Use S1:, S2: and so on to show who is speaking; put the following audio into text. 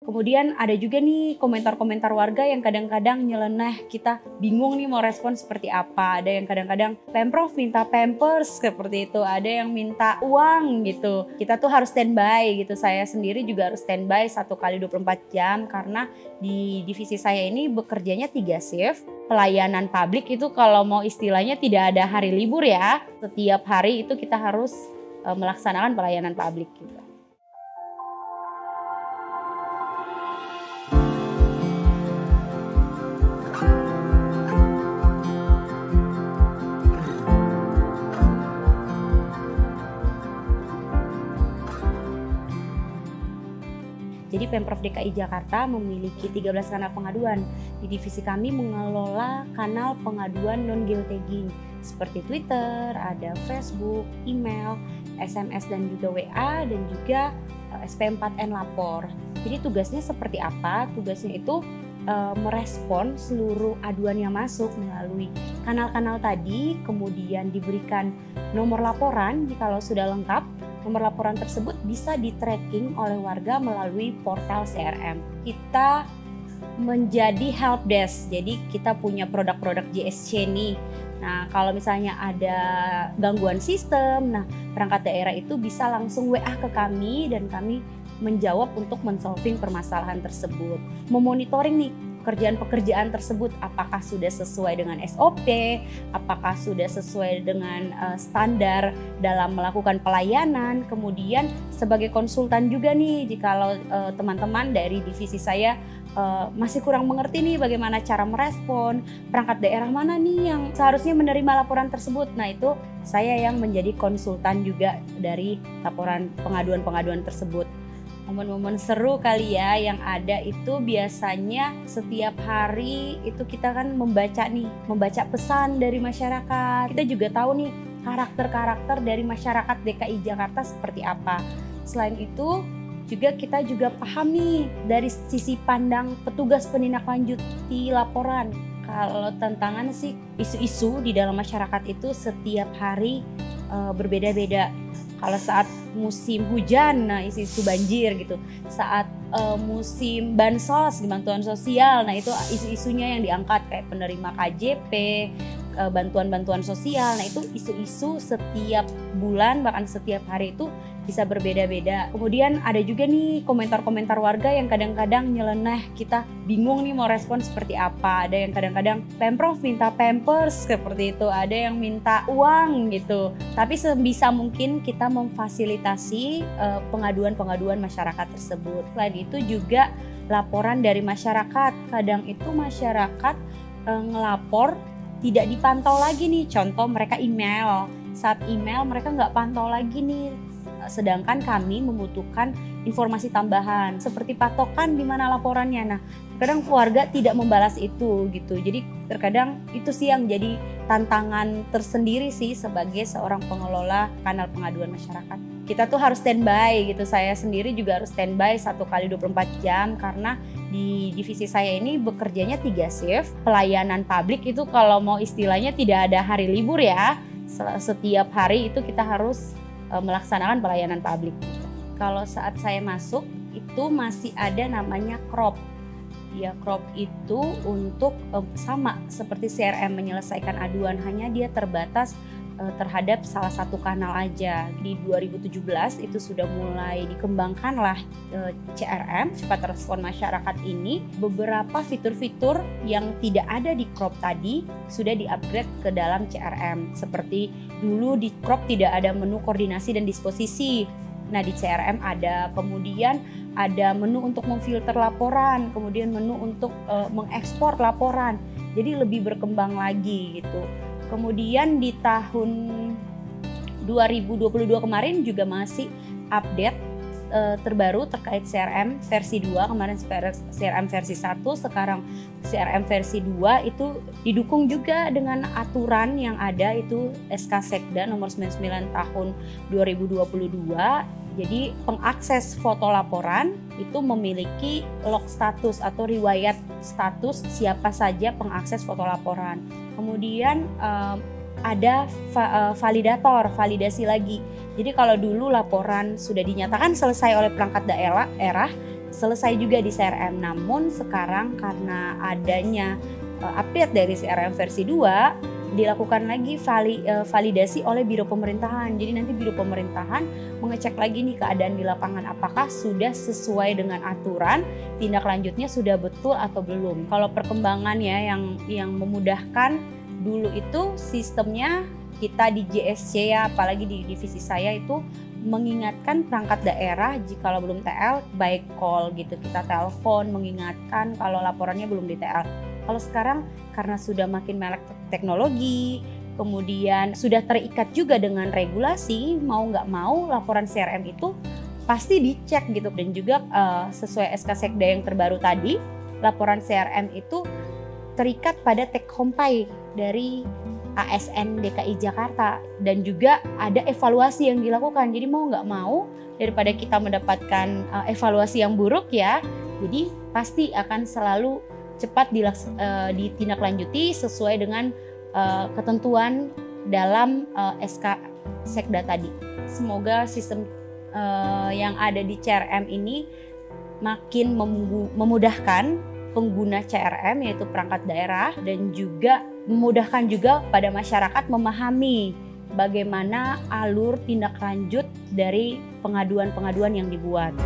S1: Kemudian ada juga nih komentar-komentar warga yang kadang-kadang nyeleneh, kita bingung nih mau respon seperti apa. Ada yang kadang-kadang Pemprov minta pampers seperti itu, ada yang minta uang gitu. Kita tuh harus standby gitu, saya sendiri juga harus standby 1x24 jam karena di divisi saya ini bekerjanya 3 shift. Pelayanan publik itu kalau mau istilahnya tidak ada hari libur ya. Setiap hari itu kita harus melaksanakan pelayanan publik gitu. Jadi Pemprov DKI Jakarta memiliki 13 kanal pengaduan. Di divisi kami mengelola kanal pengaduan non-geotagging seperti Twitter, ada Facebook, email, SMS dan juga WA, dan juga SP4N lapor. Jadi tugasnya seperti apa? Tugasnya itu merespon seluruh aduan yang masuk melalui kanal-kanal tadi, kemudian diberikan nomor laporan jikalau sudah lengkap. Nomor laporan tersebut bisa di-tracking oleh warga melalui portal CRM. Kita menjadi help desk, jadi kita punya produk-produk JSC nih. Nah, kalau misalnya ada gangguan sistem, nah perangkat daerah itu bisa langsung WA ke kami dan kami menjawab untuk men-solving permasalahan tersebut. Memonitoring nih pekerjaan-pekerjaan tersebut, apakah sudah sesuai dengan SOP, apakah sudah sesuai dengan standar dalam melakukan pelayanan. Kemudian sebagai konsultan juga nih, jikalau teman-teman dari divisi saya masih kurang mengerti nih bagaimana cara merespon, perangkat daerah mana nih yang seharusnya menerima laporan tersebut. Nah, itu saya yang menjadi konsultan juga dari laporan pengaduan-pengaduan tersebut. Momen-momen seru kali ya yang ada itu biasanya setiap hari itu kita kan membaca pesan dari masyarakat. Kita juga tahu nih karakter-karakter dari masyarakat DKI Jakarta seperti apa. Selain itu juga kita juga paham nih dari sisi pandang petugas penindaklanjuti laporan. Kalau tantangan sih isu-isu di dalam masyarakat itu setiap hari berbeda-beda. Kalau saat musim hujan, nah isu-isu banjir gitu. Saat musim bansos, bantuan sosial, nah itu isu-isunya yang diangkat kayak penerima KJP, bantuan-bantuan sosial. Nah itu isu-isu setiap bulan bahkan setiap hari itu bisa berbeda-beda. Kemudian ada juga nih komentar-komentar warga yang kadang-kadang nyeleneh, kita bingung nih mau respon seperti apa. Ada yang kadang-kadang Pemprov minta pampers seperti itu, ada yang minta uang gitu. Tapi sebisa mungkin kita memfasilitasi pengaduan-pengaduan masyarakat tersebut. Selain itu juga laporan dari masyarakat. Kadang itu masyarakat ngelapor tidak dipantau lagi nih. Contoh mereka email. Saat email mereka nggak pantau lagi nih. Sedangkan kami membutuhkan informasi tambahan seperti patokan di mana laporannya. Nah, kadang keluarga tidak membalas itu gitu. Jadi terkadang itu sih yang jadi tantangan tersendiri sih sebagai seorang pengelola kanal pengaduan masyarakat. Kita tuh harus standby gitu. Saya sendiri juga harus standby 1x24 jam karena di divisi saya ini bekerjanya 3 shift. Pelayanan publik itu kalau mau istilahnya tidak ada hari libur ya. Setiap hari itu kita harus melaksanakan pelayanan publik. Kalau saat saya masuk itu masih ada namanya crop. Ya, crop itu untuk sama seperti CRM menyelesaikan aduan, hanya dia terbatas terhadap salah satu kanal aja. Di 2017 itu sudah mulai dikembangkanlah CRM, cepat respon masyarakat ini. Beberapa fitur-fitur yang tidak ada di crop tadi sudah di-upgrade ke dalam CRM. Seperti dulu di crop tidak ada menu koordinasi dan disposisi. Nah, di CRM ada, kemudian ada menu untuk memfilter laporan, kemudian menu untuk mengekspor laporan. Jadi lebih berkembang lagi gitu. Kemudian di tahun 2022 kemarin juga masih update terbaru terkait CRM versi 2. Kemarin CRM versi 1, sekarang CRM versi 2 itu didukung juga dengan aturan yang ada, itu SK Sekda nomor 99 tahun 2022. Jadi pengakses foto laporan itu memiliki log status atau riwayat status siapa saja pengakses foto laporan. Kemudian ada validator, validasi lagi. Jadi kalau dulu laporan sudah dinyatakan selesai oleh perangkat daerah, selesai juga di CRM. Namun sekarang karena adanya update dari CRM versi 2, dilakukan lagi validasi oleh Biro Pemerintahan. Jadi nanti Biro Pemerintahan mengecek lagi nih keadaan di lapangan, apakah sudah sesuai dengan aturan, tindak lanjutnya sudah betul atau belum. Kalau perkembangannya yang memudahkan, dulu itu sistemnya kita di JSC ya, apalagi di divisi saya itu mengingatkan perangkat daerah jika belum TL by call gitu, kita telepon mengingatkan kalau laporannya belum di TL. Kalau sekarang karena sudah makin melek teknologi, kemudian sudah terikat juga dengan regulasi, mau nggak mau laporan CRM itu pasti dicek gitu. Dan juga sesuai SK Sekda yang terbaru tadi, laporan CRM itu terikat pada take home pay dari ASN DKI Jakarta, dan juga ada evaluasi yang dilakukan. Jadi mau nggak mau daripada kita mendapatkan evaluasi yang buruk ya, jadi pasti akan selalu cepat ditindaklanjuti sesuai dengan ketentuan dalam SK Sekda tadi. Semoga sistem yang ada di CRM ini makin memudahkan pengguna CRM, yaitu perangkat daerah, dan juga memudahkan juga pada masyarakat memahami bagaimana alur tindak lanjut dari pengaduan-pengaduan yang dibuat.